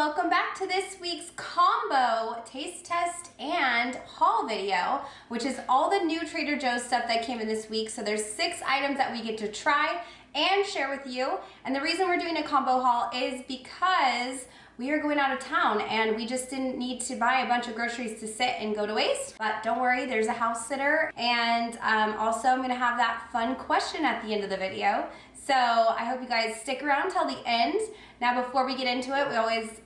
welcome back to this week's combo taste test and haul video, which is all the new Trader Joe's stuff that came in this week. So there's 6 items that we get to try and share with you. And the reason we're doing a combo haul is because we are going out of town and we just didn't need to buy a bunch of groceries to sit and go to waste. But don't worry, there's a house sitter. And also I'm gonna have that fun question at the end of the video. So I hope you guys stick around till the end. Now before we get into it, we always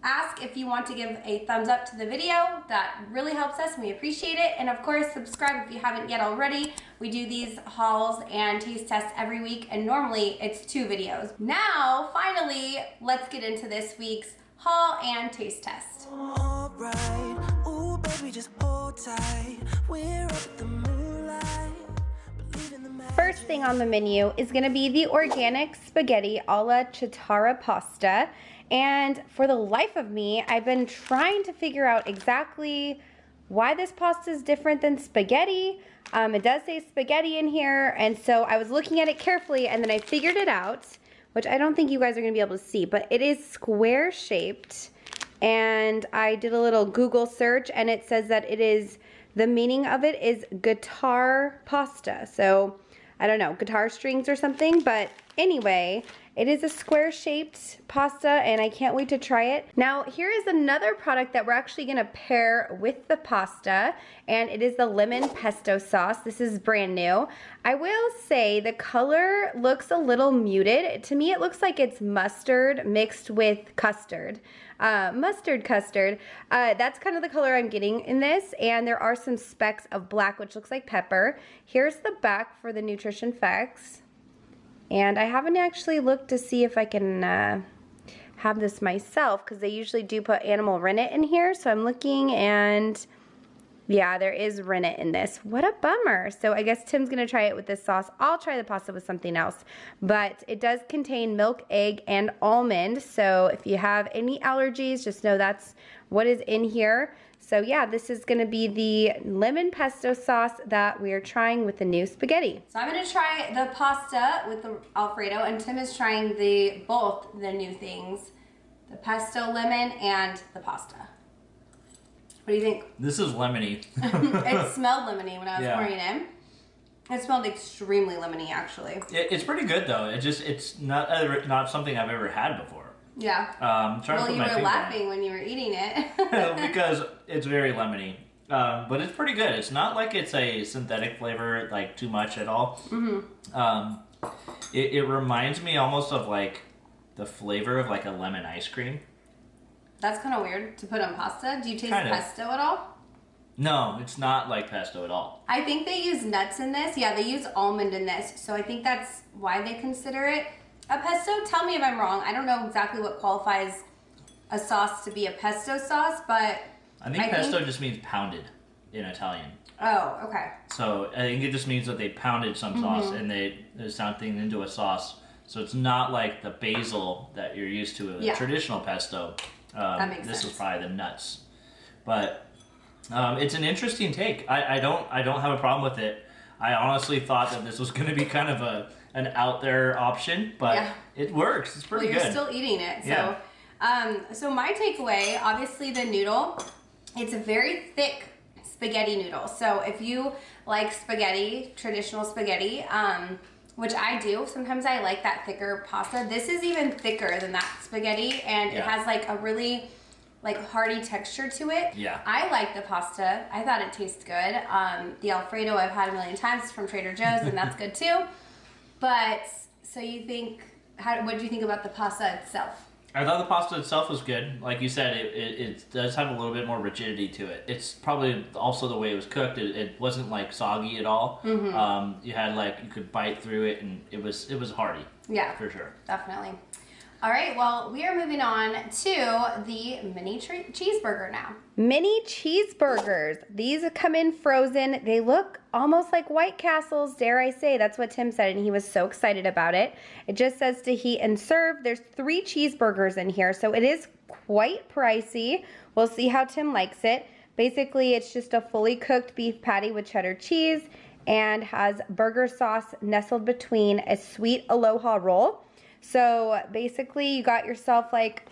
ask if you want to give a thumbs up to the video. That really helps us and we appreciate it. And of course, subscribe if you haven't yet already. We do these hauls and taste tests every week and normally it's 2 videos. Now, finally, let's get into this week's haul and taste test. All right. Ooh, baby, just hold tight. We're up the moonlight. First thing on the menu is gonna be the organic spaghetti alla Cheddar pasta. And for the life of me, I've been trying to figure out exactly why this pasta is different than spaghetti. It does say spaghetti in here, and so I was looking at it carefully and then I figured it out, which I don't think you guys are gonna be able to see, but it is square shaped. And I did a little Google search and it says that it is, the meaning of it is guitar pasta. So I don't know, guitar strings or something, but anyway, it is a square shaped pasta and I can't wait to try it. Now here is another product that we're actually gonna pair with the pasta, and it is the lemon pesto sauce. This is brand new. I will say the color looks a little muted. To me it looks like it's mustard mixed with custard. Mustard custard. That's kind of the color I'm getting in this, and there are some specks of black which looks like pepper. Here's the back for the nutrition facts. And I haven't actually looked to see if I can have this myself because they usually do put animal rennet in here. So I'm looking and yeah, there is rennet in this. What a bummer. So I guess Tim's gonna try it with this sauce. I'll try the pasta with something else. But it does contain milk, egg, and almond. So if you have any allergies, just know that's what is in here. So yeah, this is gonna be the lemon pesto sauce that we are trying with the new spaghetti. So I'm gonna try the pasta with the Alfredo, and Tim is trying both the new things, the pesto lemon and the pasta. What do you think? This is lemony. It smelled lemony when I was pouring it in. It smelled extremely lemony, actually. It's pretty good though. It's not something I've ever had before. Yeah. Well, you were laughing when you were eating it. Because it's very lemony. But it's pretty good. It's not like it's a synthetic flavor, like too much at all. Mm-hmm. It reminds me almost of like the flavor of like a lemon ice cream. That's kind of weird to put on pasta. Do you taste pesto at all? No, it's not like pesto at all. I think they use nuts in this. Yeah, they use almond in this. So I think that's why they consider it a pesto. Tell me if I'm wrong. I don't know exactly what qualifies a sauce to be a pesto sauce, but I think pesto just means pounded in Italian. Oh, okay. So I think it just means that they pounded some sauce and there's something into a sauce. So it's not like the basil that you're used to with a traditional pesto. That makes sense. This is probably the nuts. But it's an interesting take. I don't have a problem with it. I honestly thought that this was going to be kind of an out there option, but it works. It's pretty good. You're still eating it. So, so my takeaway, obviously the noodle, it's a very thick spaghetti noodle. So if you like spaghetti, traditional spaghetti, which I do, sometimes I like that thicker pasta. This is even thicker than that spaghetti, and it has like a really hearty texture to it. Yeah. I like the pasta. I thought it tastes good. The Alfredo I've had a million times from Trader Joe's, and that's good too. But, so you think, what do you think about the pasta itself? I thought the pasta itself was good. Like you said, it does have a little bit more rigidity to it. It's probably also the way it was cooked. It wasn't like soggy at all. Mm-hmm. You had you could bite through it, and it was hearty. Yeah, for sure. Definitely. All right, well, we are moving on to the mini cheeseburger now. Mini cheeseburgers. These come in frozen. They look almost like White Castles, dare I say. That's what Tim said, and he was so excited about it. It just says to heat and serve. There's 3 cheeseburgers in here, so it is quite pricey. We'll see how Tim likes it. Basically, it's just a fully cooked beef patty with cheddar cheese and has burger sauce nestled between a sweet Aloha roll. So basically you got yourself like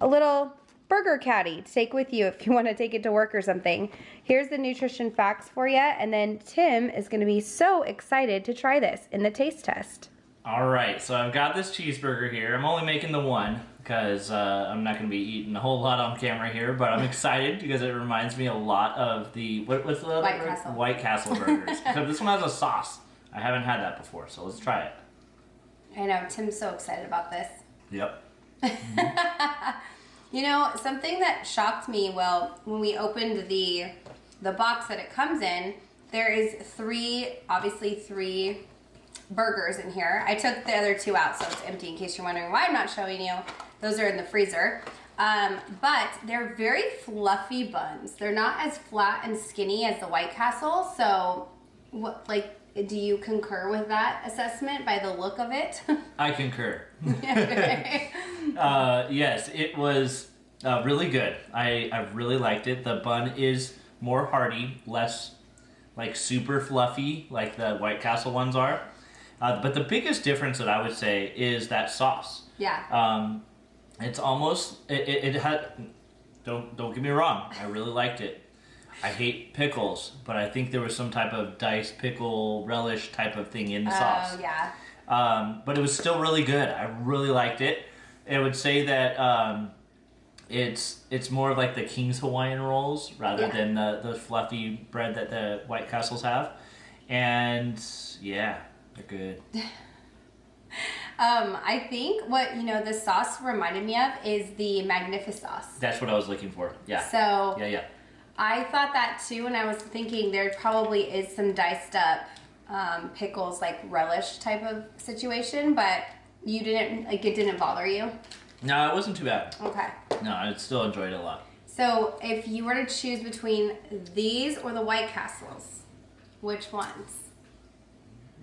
a little burger caddy to take with you if you want to take it to work or something. Here's the nutrition facts for you, and then Tim is going to be so excited to try this in the taste test. All right, so I've got this cheeseburger here. I'm only making the one because I'm not going to be eating a whole lot on camera here, but I'm excited because it reminds me a lot of the, what's the other White burger? Castle. White Castle burgers. Except this one has a sauce. I haven't had that before, so let's try it. I know, Tim's so excited about this. Yep. You know, something that shocked me, well, when we opened the box that it comes in, there is obviously three burgers in here. I took the other two out, so it's empty in case you're wondering why I'm not showing you. Those are in the freezer. But they're very fluffy buns. They're not as flat and skinny as the White Castle, so do you concur with that assessment by the look of it? I concur. Yes, it was really good. I really liked it. The bun is more hearty, less like super fluffy like the White Castle ones are. But the biggest difference that I would say is that sauce. Yeah. It's almost, it had, don't get me wrong, I really liked it. I hate pickles, but I think there was some type of diced pickle relish type of thing in the sauce. Oh, yeah. But it was still really good. I really liked it. I would say that it's more of like the King's Hawaiian rolls rather than the fluffy bread that the White Castles have. And yeah, they're good. I think what, the sauce reminded me of is the Magnificent sauce. That's what I was looking for. Yeah. So Yeah. I thought that too, and I was thinking there probably is some diced up pickles, like relish type of situation, but you didn't, it didn't bother you? No, it wasn't too bad. Okay. No, I still enjoyed it a lot. So if you were to choose between these or the White Castles, which ones?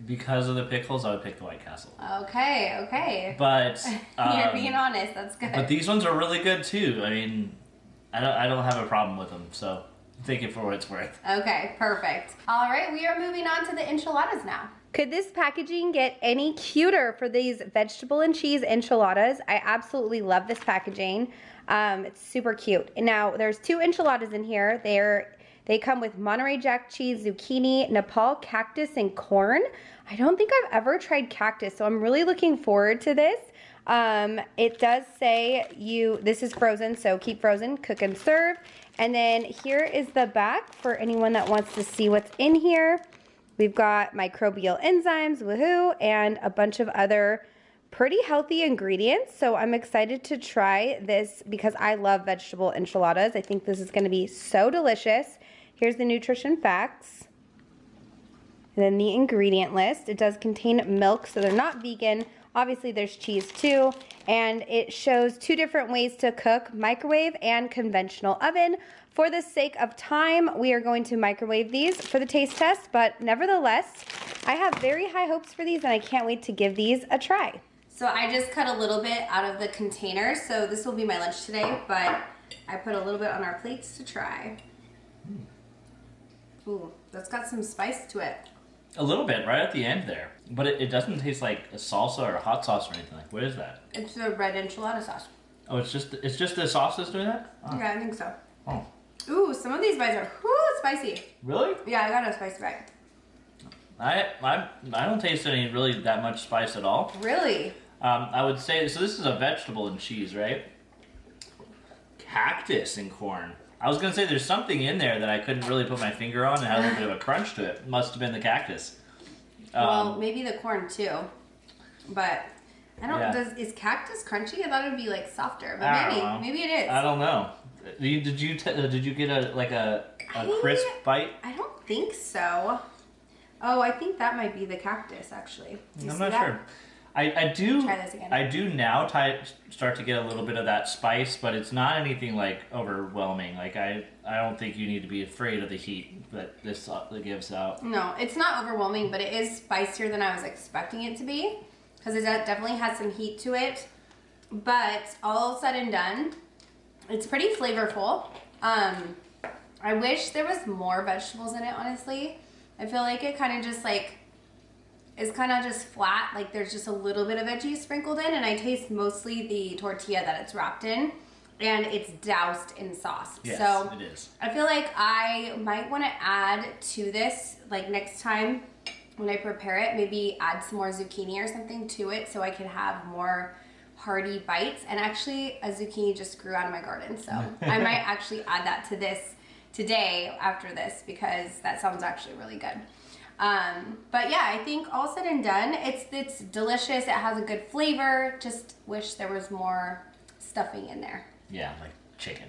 Because of the pickles, I would pick the White Castle. Okay. But you're being honest. That's good. But these ones are really good too. I mean, I don't have a problem with them. So take it for what it's worth. Okay, perfect. All right, we are moving on to the enchiladas now. Could this packaging get any cuter for these vegetable and cheese enchiladas? I absolutely love this packaging. It's super cute. And now there's 2 enchiladas in here. They come with Monterey Jack cheese, zucchini, Nepal cactus, and corn. I don't think I've ever tried cactus, so I'm really looking forward to this. It does say this is frozen, so keep frozen, cook and serve. And then here is the back for anyone that wants to see what's in here. We've got microbial enzymes, woohoo, and a bunch of other pretty healthy ingredients. So I'm excited to try this because I love vegetable enchiladas. I think this is gonna be so delicious. Here's the nutrition facts. And then the ingredient list. It does contain milk, so they're not vegan. Obviously there's cheese too. And it shows 2 different ways to cook, microwave and conventional oven. For the sake of time, we are going to microwave these for the taste test, but nevertheless, I have very high hopes for these and I can't wait to give these a try. So I just cut a little bit out of the container, so this will be my lunch today, but I put a little bit on our plates to try. Ooh, that's got some spice to it. A little bit, right at the end there. But it doesn't taste like a salsa or a hot sauce or anything. Like, what is that? It's the red enchilada sauce. Oh, it's just the sauce that's doing that? Oh. Yeah, I think so. Oh. Ooh, some of these bites are spicy. Really? Yeah, I got a spicy bite. I don't taste any really that much spice at all. Really? I would say, so this is a vegetable and cheese, right? Cactus and corn. I was going to say there's something in there that I couldn't really put my finger on and had a little bit of a crunch to it. Must have been the cactus. Well, maybe the corn too. But I don't, Yeah. is cactus crunchy? I thought it would be like softer, but maybe it is. I don't know. Did you get a crisp bite? I don't think so. Oh, I think that might be the cactus actually. Do you I'm see not that? sure. I do. Try this again. I do now start to get a little bit of that spice, but it's not anything like overwhelming. Like I don't think you need to be afraid of the heat that this gives out. No, it's not overwhelming, but it is spicier than I was expecting it to be because it definitely has some heat to it. But all said and done, it's pretty flavorful. I wish there was more vegetables in it, honestly. I feel like it kind of just it's kind of just flat, like there's just a little bit of veggies sprinkled in, and I taste mostly the tortilla that it's wrapped in. and it's doused in sauce. Yes, so it is. I feel like I might want to add to this, like next time when I prepare it, maybe add some more zucchini or something to it so I can have more hearty bites. And actually, a zucchini just grew out of my garden, so I might actually add that to this today after this, because that sounds actually really good. But yeah, I think all said and done, it's delicious. It has a good flavor. Just wish there was more stuffing in there. Yeah, like chicken.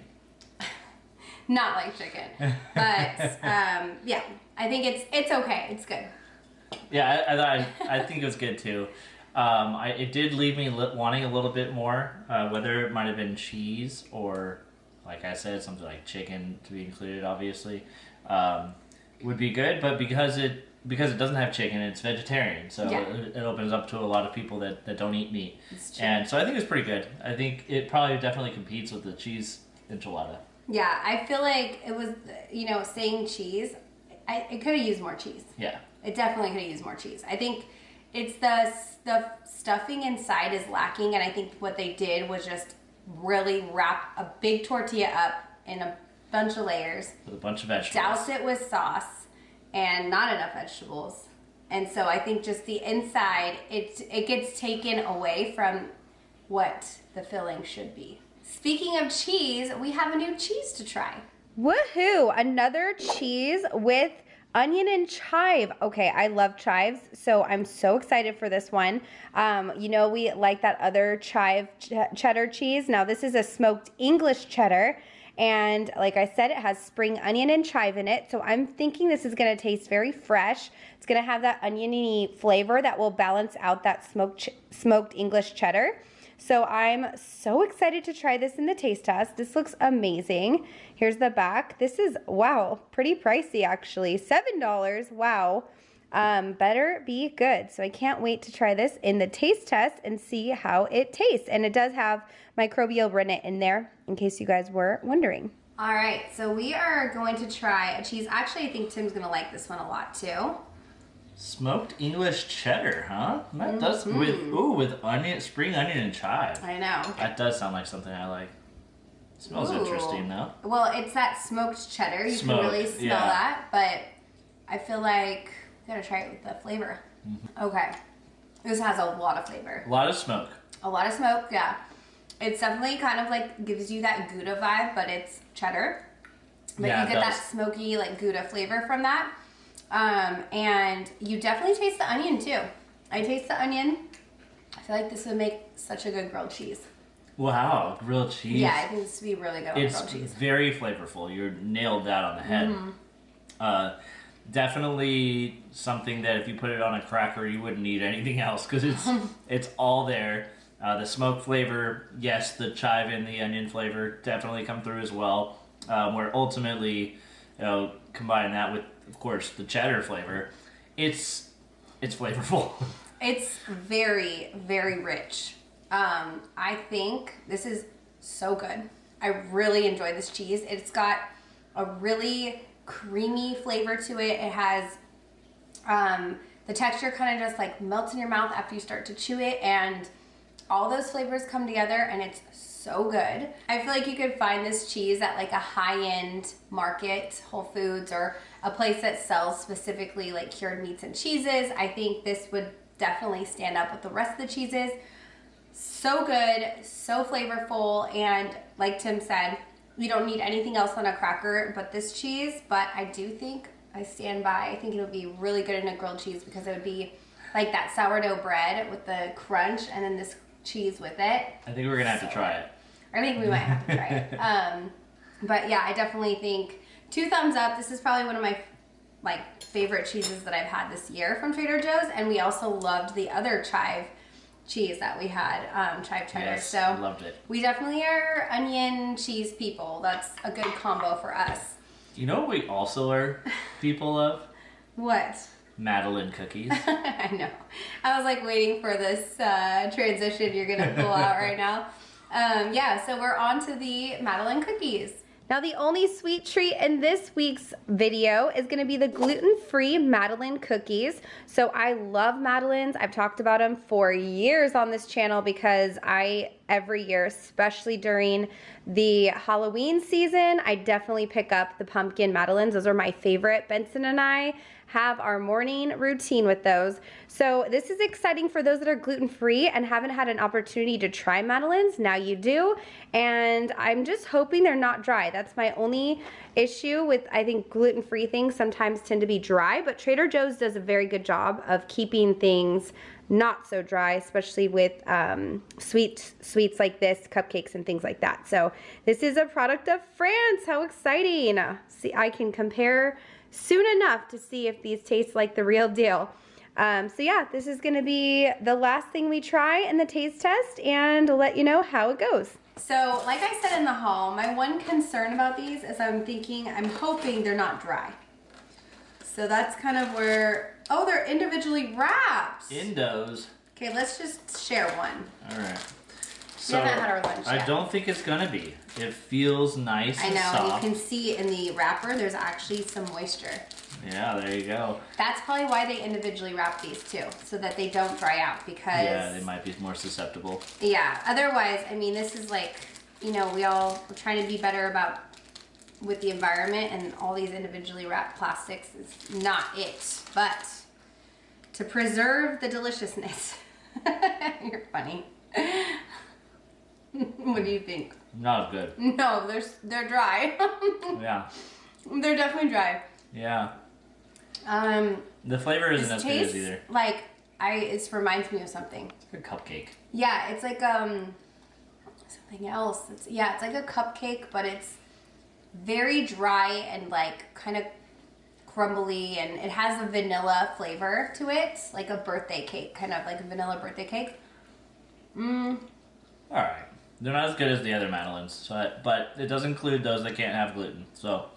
Not like chicken, but yeah, I think it's okay. It's good. Yeah, I think it was good too. It did leave me wanting a little bit more, whether it might have been cheese or, like I said, something like chicken to be included, obviously, would be good. But because it doesn't have chicken, it's vegetarian, so yeah. it opens up to a lot of people that don't eat meat. And so I think it's pretty good. I think it probably definitely competes with the cheese enchilada. Yeah, I feel like it was, saying cheese, it could have used more cheese. Yeah. It definitely could have used more cheese. I think it's the stuffing inside is lacking, and I think what they did was just really wrap a big tortilla up in a bunch of layers. With a bunch of vegetables. Douse it with sauce, and not enough vegetables. And so I think just the inside, it gets taken away from what the filling should be. Speaking of cheese, we have a new cheese to try. Woohoo! Another cheese with onion and chive. Okay, I love chives, so I'm so excited for this one. We like that other chive cheddar cheese. Now this is a smoked English cheddar, and like I said, it has spring onion and chive in it, so I'm thinking this is gonna taste very fresh. It's gonna have that oniony flavor that will balance out that smoked English cheddar. So I'm so excited to try this in the taste test. This looks amazing. Here's the back. This is, wow, pretty pricey actually. $7, wow. Better be good. So I can't wait to try this in the taste test and see how it tastes. And it does have microbial rennet in there, in case you guys were wondering. All right, so we are going to try a cheese. Actually, I think Tim's gonna like this one a lot too. Smoked English cheddar, huh? That does with onion, spring onion and chive. I know. That does sound like something I like. It smells interesting though. Well, it's that smoked cheddar. You can really smell that, but I feel like we gotta try it with the flavor. Okay, this has a lot of flavor. A lot of smoke. A lot of smoke, yeah. It's definitely kind of like gives you that Gouda vibe, but it's cheddar. But you get that smoky like Gouda flavor from that. And you definitely taste the onion too. I taste the onion. I feel like this would make such a good grilled cheese. Wow, grilled cheese. Yeah, I think this would be really good on grilled cheese. It's very flavorful. You nailed that on the head. Definitely something that if you put it on a cracker, you wouldn't need anything else because it's all there. The smoke flavor, yes, the chive and the onion flavor definitely come through as well. Where ultimately, combine that with, of course, the cheddar flavor, it's flavorful. It's very, very rich. I think this is so good. I really enjoy this cheese. It's got a really creamy flavor to it. It has the texture kind of just like melts in your mouth after you start to chew it, and all those flavors come together, and it's so good. I feel like you could find this cheese at like a high-end market, Whole Foods, or a place that sells specifically like cured meats and cheeses. I think this would definitely stand up with the rest of the cheeses. So good, so flavorful, and like Tim said, you don't need anything else on a cracker but this cheese, but I do think, I stand by, I think it would be really good in a grilled cheese because it would be like that sourdough bread with the crunch and then this cheese with it. I think we're gonna have to try it. I think we might have to try it. But yeah, I definitely think 2 thumbs up. This is probably one of my favorite cheeses that I've had this year from Trader Joe's, and we also loved the other chive cheese that we had, chive cheddar. Yes, so I loved it. We definitely are onion cheese people. That's a good combo for us. You know what we also are people of? What? Madeleine Cookies. I know. I was like waiting for this transition you're gonna pull out right now. Yeah, so we're on to the Madeleine Cookies. Now the only sweet treat in this week's video is gonna be the gluten-free Madeleine Cookies. So I love Madeleines. I've talked about them for years on this channel because I every year, especially during the Halloween season. I definitely pick up the pumpkin Madeleines. Those are my favorite. Benson and I have our morning routine with those. So this is exciting for those that are gluten-free and haven't had an opportunity to try Madeleines. Now you do, and I'm just hoping they're not dry. That's my only issue with, I think, gluten-free things sometimes tend to be dry, but Trader Joe's does a very good job of keeping things not so dry, especially with sweets like this, cupcakes and things like that. So this is a product of France. How exciting. See, I can compare soon enough to see if these taste like the real deal. So yeah, this is gonna be the last thing we try in the taste test, and I'll let you know how it goes. So like I said in the haul, my one concern about these is I'm hoping they're not dry. So that's kind of where, oh, they're individually wrapped. Indos. Okay, let's just share one. All right. We haven't had our lunch yet. I don't think it's gonna be. It feels nice and soft. I know, and you can see in the wrapper there's actually some moisture. Yeah, there you go. That's probably why they individually wrap these too, so that they don't dry out, because... Yeah, they might be more susceptible. Yeah, otherwise, I mean, this is like, you know, we're trying to be better about with the environment, and all these individually wrapped plastics is not it. But to preserve the deliciousness. You're funny. What do you think? Not as good. No, they're dry. Yeah. They're definitely dry. Yeah. The flavor isn't as good as either. Like, it reminds me of something. It's like a cupcake. Yeah, it's like something else. It's like a cupcake, but it's very dry and like kind of crumbly, and it has a vanilla flavor to it, like a birthday cake, kind of like a vanilla birthday cake. All right. They're not as good as the other Madeleines, but it does include those that can't have gluten. So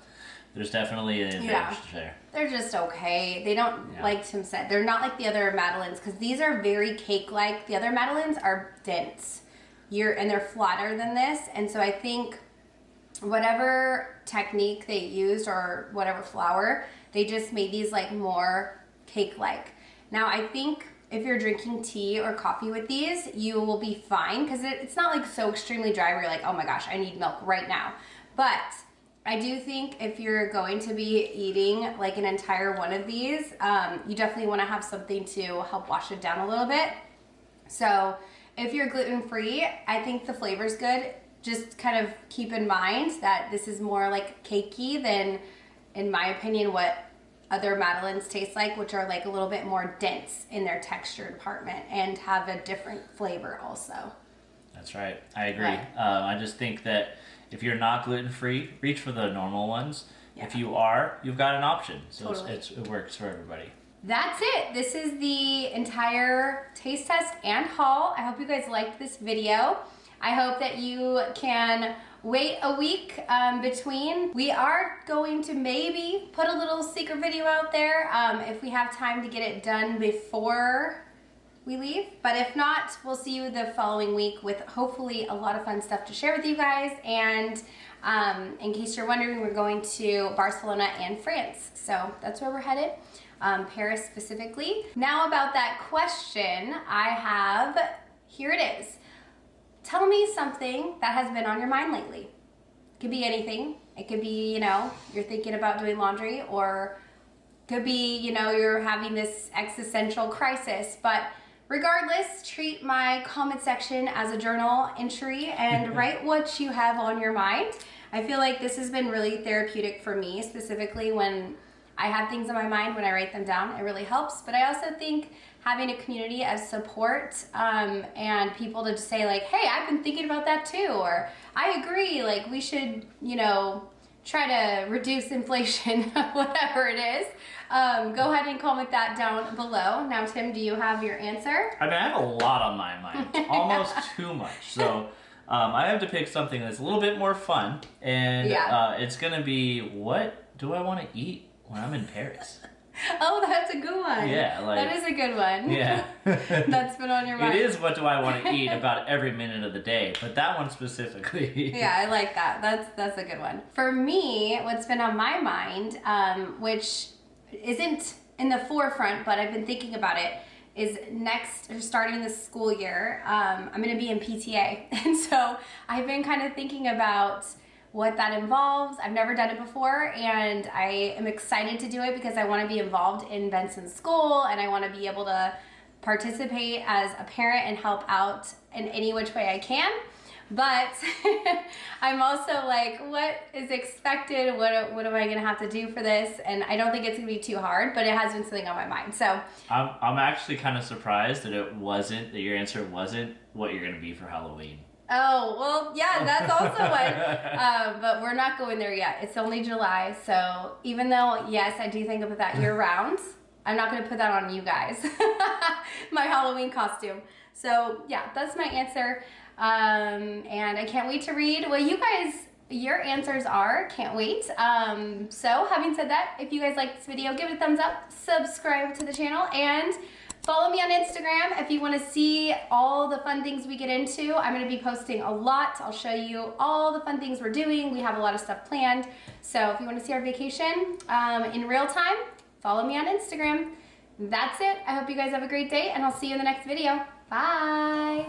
there's definitely an advantage there. They're just okay. They don't, like Tim said, they're not like the other Madeleines, because these are very cake-like. The other Madeleines are dense. And they're flatter than this, and so I think whatever technique they used or whatever flour, they just made these like more cake-like. Now I think if you're drinking tea or coffee with these, you will be fine, because it's not like so extremely dry where you're like, oh my gosh, I need milk right now. But I do think if you're going to be eating like an entire one of these, you definitely want to have something to help wash it down a little bit. So if you're gluten-free, I think the flavor's good. Just kind of keep in mind that this is more like cakey than, in my opinion, what other Madeleines taste like, which are like a little bit more dense in their texture department and have a different flavor also. That's right. I agree. Right. I just think that if you're not gluten-free, reach for the normal ones. Yeah. If you are, you've got an option. So totally. It works for everybody. That's it. This is the entire taste test and haul. I hope you guys liked this video. I hope that you can wait a week between. We are going to maybe put a little secret video out there if we have time to get it done before we leave. But if not, we'll see you the following week with hopefully a lot of fun stuff to share with you guys. And in case you're wondering, we're going to Barcelona and France. So that's where we're headed. Paris specifically. Now about that question I have, here it is. Tell me something that has been on your mind lately. It could be anything. It could be, you know, you're thinking about doing laundry, or could be, you know, you're having this existential crisis. But regardless, treat my comment section as a journal entry and write what you have on your mind. I feel like this has been really therapeutic for me, specifically when I have things on my mind. When I write them down, it really helps. But I also think having a community of support and people to just say like, hey, I've been thinking about that too, or I agree, like we should, you know, try to reduce inflation, whatever it is. Go ahead and comment that down below. Now, Tim, do you have your answer? I mean, I have a lot on my mind, almost too much. So I have to pick something that's a little bit more fun, and it's gonna be, what do I want to eat when I'm in Paris? Oh, that's a good one. Yeah, like, that is a good one. Yeah. That's been on your mind. It is, what do I want to eat about every minute of the day, but that one specifically. Yeah, I like that. That's a good one. For me, what's been on my mind, which isn't in the forefront, but I've been thinking about it, is next, or starting this school year, I'm gonna be in PTA. And so I've been kind of thinking about what that involves. I've never done it before, and I am excited to do it because I wanna be involved in Benson's school, and I wanna be able to participate as a parent and help out in any which way I can. But I'm also like, what is expected? What am I gonna have to do for this? And I don't think it's gonna be too hard, but it has been something on my mind. So I'm actually kind of surprised that your answer wasn't what you're gonna be for Halloween. Oh, well, yeah, that's also one. But we're not going there yet. It's only July, so even though, yes, I do think of that year round, I'm not gonna put that on you guys. My Halloween costume. So yeah, that's my answer. And I can't wait to read what you guys, your answers are. Can't wait. So having said that, if you guys like this video, give it a thumbs up, subscribe to the channel, and follow me on Instagram if you want to see all the fun things we get into. I'm going to be posting a lot. I'll show you all the fun things we're doing. We have a lot of stuff planned. So if you want to see our vacation in real time, follow me on Instagram. That's it. I hope you guys have a great day, and I'll see you in the next video. Bye.